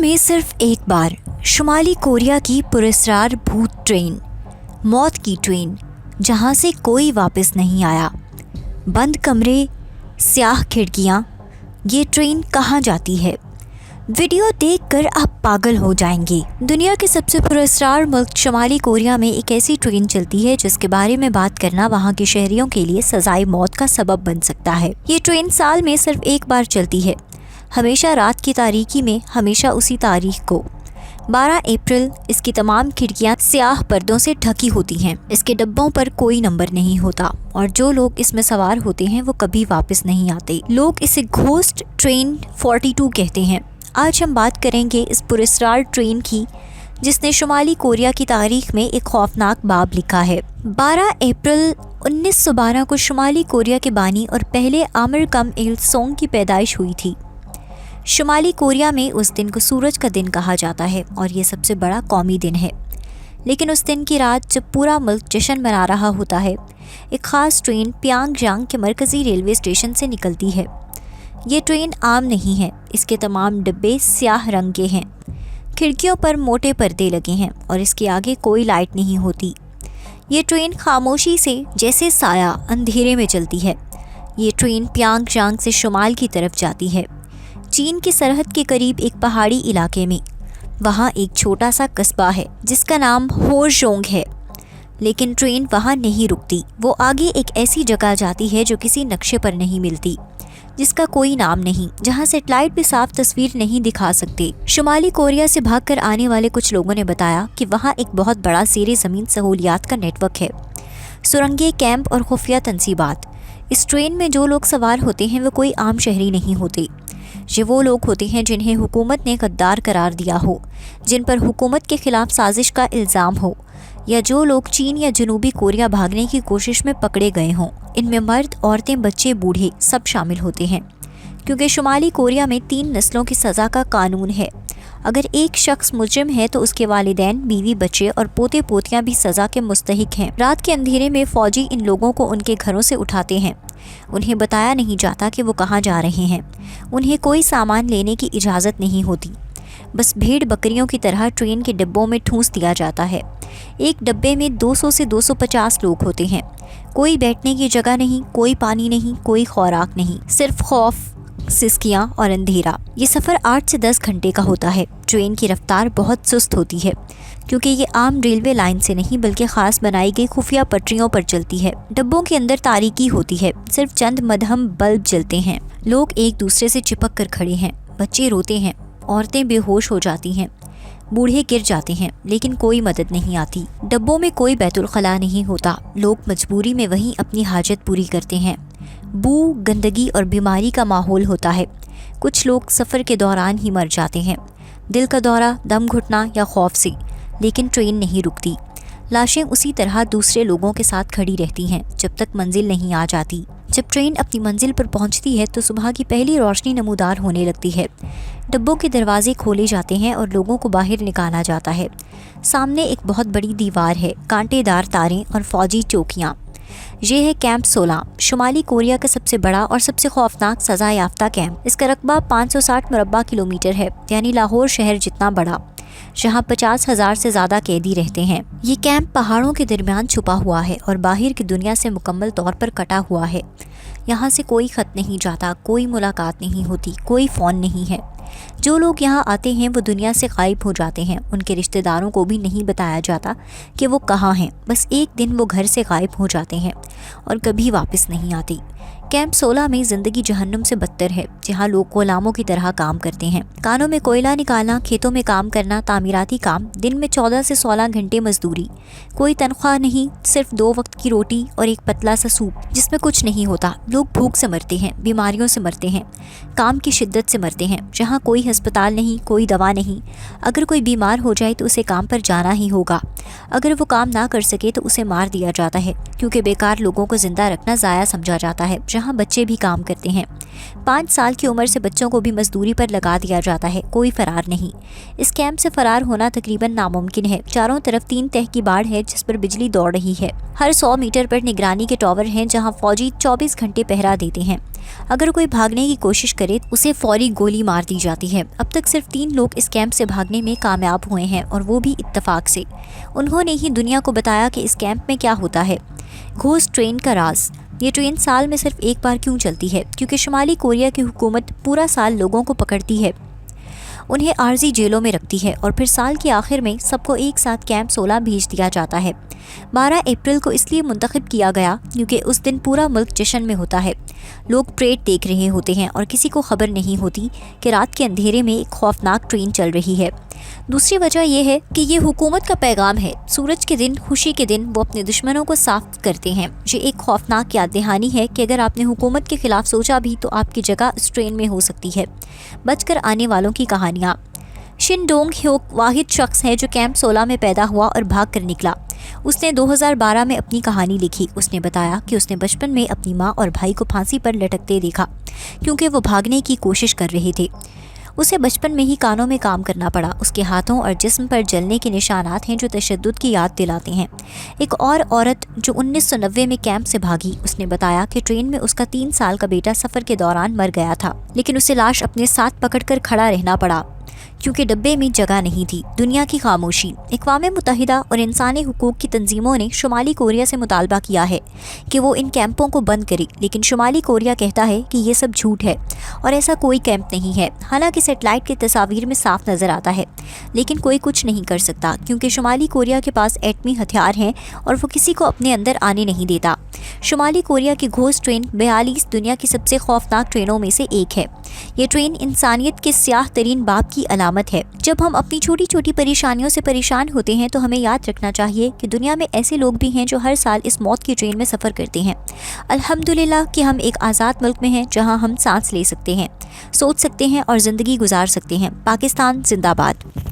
में सिर्फ एक बार शुमाली कोरिया की पुरस्कार भूत ट्रेन, मौत की ट्रेन, जहां से कोई वापस नहीं आया। बंद कमरे, स्याह खिड़कियां, ये ट्रेन कहाँ जाती है? वीडियो देखकर आप पागल हो जाएंगे। दुनिया के सबसे पुरस्कार मुल्क शुमाली कोरिया में एक ऐसी ट्रेन चलती है जिसके बारे में बात करना वहाँ के शहरियों के लिए सजाए मौत का सबब बन सकता है। ये ट्रेन साल में सिर्फ एक बार चलती है, हमेशा रात की तारीकी में, हमेशा उसी तारीख को 12 अप्रैल। इसकी तमाम खिड़कियां स्याह पर्दों से ढकी होती हैं। इसके डब्बों पर कोई नंबर नहीं होता और जो लोग इसमें सवार होते हैं वो कभी वापस नहीं आते। लोग इसे घोस्ट ट्रेन 42 कहते हैं। आज हम बात करेंगे इस पुरस्कार ट्रेन की जिसने शुमाली कोरिया की तारीख में एक खौफनाक बाब लिखा है। 12 अप्रैल 1912 को शुमाली कोरिया के बानी और पहले आमिर कम इल सोंग की पैदाइश हुई थी। शुमाली कोरिया में उस दिन को सूरज का दिन कहा जाता है और ये सबसे बड़ा कौमी दिन है। लेकिन उस दिन की रात जब पूरा मुल्क जश्न मना रहा होता है, एक ख़ास ट्रेन प्यांगयांग के मरकज़ी रेलवे स्टेशन से निकलती है। ये ट्रेन आम नहीं है। इसके तमाम डिब्बे स्याह रंग के हैं, खिड़कियों पर मोटे पर्दे लगे हैं और इसके आगे कोई लाइट नहीं होती। ये ट्रेन खामोशी से जैसे साया अंधेरे में चलती है। ये ट्रेन प्यांगयांग से शुमाल की तरफ जाती है, चीन की सरहद के करीब एक पहाड़ी इलाके में। वहाँ एक छोटा सा कस्बा है जिसका नाम होजोंग है, लेकिन ट्रेन वहाँ नहीं रुकती। वो आगे एक ऐसी जगह जाती है जो किसी नक्शे पर नहीं मिलती, जिसका कोई नाम नहीं, जहाँ सेटेलाइट भी साफ तस्वीर नहीं दिखा सकते। शुमाली कोरिया से भागकर आने वाले कुछ लोगों ने बताया कि वहाँ एक बहुत बड़ा ज़ेरे ज़मीन सहूलियात का नेटवर्क है, सुरंगें, कैंप और खुफिया तंसीबात। इस ट्रेन में जो लोग सवार होते हैं वो कोई आम शहरी नहीं होते। ये वो लोग होते हैं जिन्हें हुकूमत ने गद्दार करार दिया हो, जिन पर हुकूमत के खिलाफ साजिश का इल्ज़ाम हो, या जो लोग चीन या जनूबी कोरिया भागने की कोशिश में पकड़े गए हों। इनमें मर्द, औरतें, बच्चे, बूढ़े सब शामिल होते हैं, क्योंकि शुमाली कोरिया में 3 नस्लों की सज़ा का कानून है। अगर एक शख्स मुजरिम है तो उसके वालिदैन, बीवी, बच्चे और पोते पोतियाँ भी सज़ा के मुस्तहिक हैं। रात के अंधेरे में फ़ौजी इन लोगों को उनके घरों से उठाते हैं। उन्हें बताया नहीं जाता कि वो कहाँ जा रहे हैं। उन्हें कोई सामान लेने की इजाज़त नहीं होती। बस भेड़ बकरियों की तरह ट्रेन के डिब्बों में ठूंस दिया जाता है। एक डब्बे में 200 से 250 लोग होते हैं। कोई बैठने की जगह नहीं, कोई पानी नहीं, कोई खुराक नहीं, सिर्फ खौफ, सिसकियाँ और अंधेरा। ये सफ़र 8 से 10 घंटे का होता है। ट्रेन की रफ्तार बहुत सुस्त होती है क्योंकि ये आम रेलवे लाइन से नहीं बल्कि ख़ास बनाई गई खुफिया पटरियों पर चलती है। डब्बों के अंदर तारीकी होती है, सिर्फ चंद मध्यम बल्ब जलते हैं। लोग एक दूसरे से चिपक कर खड़े हैं। बच्चे रोते हैं, औरतें बेहोश हो जाती हैं, बूढ़े गिर जाते हैं, लेकिन कोई मदद नहीं आती। डब्बों में कोई बैतुल खला नहीं होता। लोग मजबूरी में वहीं अपनी हाजत पूरी करते हैं। बू, गंदगी और बीमारी का माहौल होता है। कुछ लोग सफ़र के दौरान ही मर जाते हैं, दिल का दौरा, दम घुटना या खौफ से। लेकिन ट्रेन नहीं रुकती। लाशें उसी तरह दूसरे लोगों के साथ खड़ी रहती हैं जब तक मंजिल नहीं आ जाती। जब ट्रेन अपनी मंजिल पर पहुंचती है तो सुबह की पहली रोशनी नमूदार होने लगती है। डब्बों के दरवाजे खोले जाते हैं और लोगों को बाहर निकाला जाता है। सामने एक बहुत बड़ी दीवार है, कांटेदार तारें और फौजी चौकियाँ। ये है कैंप 16, शुमाली कोरिया का सबसे बड़ा और सबसे खौफनाक सज़ा याफ्ता कैंप। इसका रकबा 560 मुरब्बा किलोमीटर है, यानी लाहौर शहर जितना बड़ा, जहाँ 50,000 से ज़्यादा कैदी रहते हैं। ये कैंप पहाड़ों के दरमियान छुपा हुआ है और बाहर की दुनिया से मुकम्मल तौर पर कटा हुआ है। यहाँ से कोई ख़त नहीं जाता, कोई मुलाकात नहीं होती, कोई फ़ोन नहीं है। जो लोग यहाँ आते हैं वो दुनिया से गायब हो जाते हैं। उनके रिश्तेदारों को भी नहीं बताया जाता कि वो कहाँ हैं। बस एक दिन वो घर से गायब हो जाते हैं और कभी वापस नहीं आते। कैंप 16 में ज़िंदगी जहन्नुम से बदतर है, जहाँ लोग गुलामों की तरह काम करते हैं। कानों में कोयला निकालना, खेतों में काम करना, तामीराती काम, दिन में 14 से 16 घंटे मजदूरी, कोई तनख्वाह नहीं, सिर्फ 2 वक्त की रोटी और एक पतला सा सूप जिसमें कुछ नहीं होता। लोग भूख से मरते हैं, बीमारियों से मरते हैं, काम की शिद्दत से मरते हैं। जहाँ कोई अस्पताल नहीं, कोई दवा नहीं। अगर कोई बीमार हो जाए तो उसे काम पर जाना ही होगा। अगर वो काम ना कर सके तो उसे मार दिया जाता है, क्योंकि बेकार लोगों को जिंदा रखना ज़ाया समझा जाता है। जहाँ बच्चे भी काम करते हैं, 5 साल की उम्र से बच्चों को भी मजदूरी पर लगा दिया जाता है। कोई फरार नहीं। इस कैंप से फरार होना तकरीबन नामुमकिन है। चारों तरफ 3 तह की बाड़ है जिस पर बिजली दौड़ रही है। हर 100 मीटर पर निगरानी के टावर हैं जहाँ फौजी 24 घंटे पहरा देते हैं। اگر کوئی بھاگنے کی کوشش کرے اسے فوری گولی مار دی جاتی ہے۔ اب تک صرف 3 لوگ اس کیمپ سے بھاگنے میں کامیاب ہوئے ہیں اور وہ بھی اتفاق سے۔ انہوں نے ہی دنیا کو بتایا کہ اس کیمپ میں کیا ہوتا ہے۔ گھوسٹ ٹرین کا راز۔ یہ ٹرین سال میں صرف ایک بار کیوں چلتی ہے؟ کیونکہ شمالی کوریا کی حکومت پورا سال لوگوں کو پکڑتی ہے، انہیں عارضی جیلوں میں رکھتی ہے اور پھر سال کے آخر میں سب کو ایک ساتھ کیمپ 16 بھیج دیا جاتا ہے۔ 12 اپریل کو اس لیے منتخب کیا گیا کیونکہ اس دن پورا ملک جشن میں ہوتا ہے، لوگ پریڈ دیکھ رہے ہوتے ہیں اور کسی کو خبر نہیں ہوتی کہ رات کے اندھیرے میں ایک خوفناک ٹرین چل رہی ہے۔ دوسری وجہ یہ ہے کہ یہ حکومت کا پیغام ہے، سورج کے دن، خوشی کے دن وہ اپنے دشمنوں کو صاف کرتے ہیں۔ یہ ایک خوفناک یاد دہانی ہے کہ اگر آپ نے حکومت کے خلاف سوچا بھی تو آپ کی جگہ اس ٹرین میں ہو سکتی ہے۔ بچ کر آنے والوں کی کہانیاں۔ شن ڈونگ ہیوک واحد شخص ہے جو کیمپ 16 میں پیدا ہوا اور بھاگ کر نکلا۔ اس نے 2012 میں اپنی کہانی لکھی۔ اس نے بتایا کہ اس نے بچپن میں اپنی ماں اور بھائی کو پھانسی پر لٹکتے دیکھا کیونکہ وہ بھاگنے کی کوشش کر رہے تھے۔ اسے بچپن میں ہی کانوں میں کام کرنا پڑا۔ اس کے ہاتھوں اور جسم پر جلنے کے نشانات ہیں جو تشدد کی یاد دلاتے ہیں۔ ایک اور عورت جو 1990 میں کیمپ سے بھاگی، اس نے بتایا کہ ٹرین میں اس کا 3 سال کا بیٹا سفر کے دوران مر گیا تھا، لیکن اسے لاش اپنے ساتھ پکڑ کر کھڑا رہنا پڑا کیونکہ ڈبے میں جگہ نہیں تھی۔ دنیا کی خاموشی۔ اقوام متحدہ اور انسانی حقوق کی تنظیموں نے شمالی کوریا سے مطالبہ کیا ہے کہ وہ ان کیمپوں کو بند کرے، لیکن شمالی کوریا کہتا ہے کہ یہ سب جھوٹ ہے اور ایسا کوئی کیمپ نہیں ہے۔ حالانکہ سیٹلائٹ کی تصاویر میں صاف نظر آتا ہے، لیکن کوئی کچھ نہیں کر سکتا کیونکہ شمالی کوریا کے پاس ایٹمی ہتھیار ہیں اور وہ کسی کو اپنے اندر آنے نہیں دیتا۔ شمالی کوریا کی گھوسٹ ٹرین 42 دنیا کی سب سے خوفناک ٹرینوں میں سے ایک ہے۔ یہ ٹرین انسانیت کے سیاہ ترین باب کی علامت ہے۔ جب ہم اپنی چھوٹی چھوٹی پریشانیوں سے پریشان ہوتے ہیں تو ہمیں یاد رکھنا چاہیے کہ دنیا میں ایسے لوگ بھی ہیں جو ہر سال اس موت کی ٹرین میں سفر کرتے ہیں۔ الحمدللہ کہ ہم ایک آزاد ملک میں ہیں جہاں ہم سانس لے سکتے ہیں، سوچ سکتے ہیں اور زندگی گزار سکتے ہیں۔ پاکستان زندہ باد۔